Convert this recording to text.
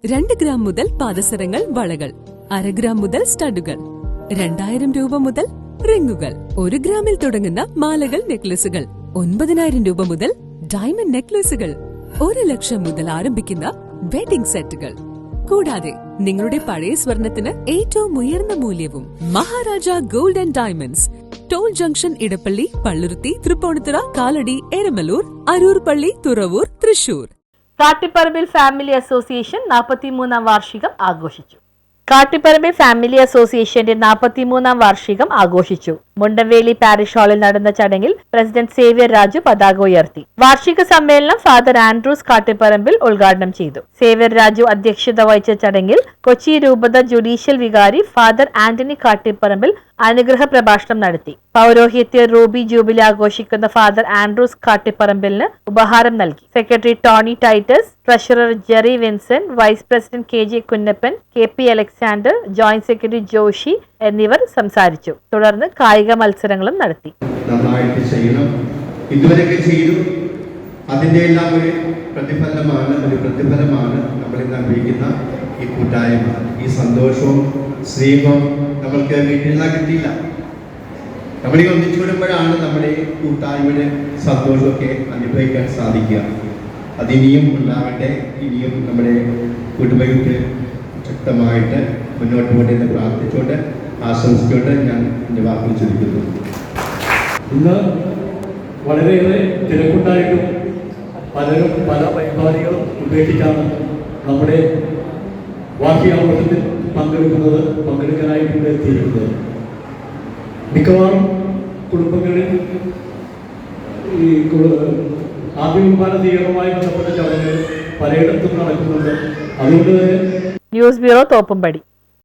2 gram മുതൽ പാദസരങ്ങൾ, വളകൾ, 1/2 gram മുതൽ സ്റ്റഡുകൾ, 2000 രൂപ മുതൽ റിങ്ങുകൾ, 1 ഗ്രാമിൽ തുടങ്ങുന്ന മാലകൾ, നെക്ലസുകൾ, 9000 രൂപ മുതൽ ഡയമണ്ട് നെക്ലസുകൾ, 1 ലക്ഷം മുതൽ ആരംഭിക്കുന്ന വെഡിംഗ് സെറ്റുകൾ. കൂടാതെ നിങ്ങളുടെ പഴയ സ്വർണത്തിന് ഏറ്റവും ഉയർന്ന മൂല്യവും. Maharaja gold and diamonds, toll junction, Edappally, Palluruthy, Tripunithura, Kalady, Eramalloor, Aroor പള്ളി, തുറവൂർ, തൃശൂർ. കാട്ടിപ്പറമ്പിൽ ഫാമിലി അസോസിയേഷൻ 43ാം വാർഷികം ആഘോഷിച്ചു. കാട്ടിപ്പറമ്പിൽ ഫാമിലി അസോസിയേഷന്റെ 43ാം വാർഷികം ആഘോഷിച്ചു. മുണ്ടവേലി പാരിഷ് ഹാളിൽ നടന്ന ചടങ്ങിൽ പ്രസിഡന്റ് സേവ്യർ രാജു പതാക ഉയർത്തി. വാർഷിക സമ്മേളനം ഫാദർ ആൻഡ്രൂസ് കാട്ടിപ്പറമ്പിൽ ഉദ്ഘാടനം ചെയ്തു. സേവ്യർ രാജു അധ്യക്ഷത വഹിച്ച ചടങ്ങിൽ കൊച്ചി രൂപത ജുഡീഷ്യൽ വികാരി ഫാദർ ആന്റണി കാട്ടിപ്പറമ്പിൽ അനുഗ്രഹ പ്രഭാഷണം നടത്തി. പൗരോഹിത്യ റൂബി ജൂബിലി ആഘോഷിക്കുന്ന ഫാദർ ആൻഡ്രൂസ് കാട്ടിപ്പറമ്പിലിന് ഉപഹാരം നൽകി. Secretary Tony Titus, treasurer Jerry Vincent, vice president KJ Kunjappan, KP Alexander, joint secretary Joshi എന്നിവർ സംസാരിച്ചു. തുടർന്ന് കായിക മത്സരങ്ങളും നടത്തി. നന്നായിട്ട് ചെയ്യണം, ഇതുവരെയൊക്കെ ചെയ്തു. അതിൻ്റെ എല്ലാം ഒരു പ്രതിഫലമാണ് നമ്മൾ ഇന്ന് അനുഭവിക്കുന്ന ഈ കൂട്ടായ്മ, ഈ സന്തോഷവും സ്നേഹവും നമ്മൾക്ക് വീട്ടിൽ നിന്ന് കിട്ടിയില്ല. നമ്മൾ ഈ ഒന്നിച്ചു വിടുമ്പോഴാണ് നമ്മുടെ ഈ കൂട്ടായ്മയുടെ സന്തോഷമൊക്കെ അനുഭവിക്കാൻ സാധിക്കുക. അതിനിയും ഉണ്ടാവട്ടെ. ഇനിയും നമ്മുടെ കുടുംബത്തെ ശക്തമായിട്ട് മുന്നോട്ട് പോകട്ടെ പ്രാർത്ഥിച്ചുകൊണ്ട് ആശംസിച്ചുകൊണ്ട് ഞാൻ എൻ്റെ വാക്കുകൾ ചൊല്ലിക്കുന്നു. ഇന്ന് വളരെയേറെ തിരക്കുണ്ടായിട്ടും പലരും പല പരിപാടികളും ഉപേക്ഷിച്ചാണ് നമ്മുടെ വാർഷികാഘോഷത്തിൽ പങ്കെടുക്കാനായിട്ട് ഇവിടെ എത്തിയിരിക്കുന്നത്. മിക്കവാറും കുടുംബങ്ങളിൽ ഈ ആദ്യവിമാന തീവ്രമായി ബന്ധപ്പെട്ട ചടങ്ങുകൾ പലയിടത്തും നടക്കുന്നുണ്ട്. അതുകൊണ്ട് തന്നെ ന്യൂസ് ബ്യൂറോ തോപ്പുംപടി.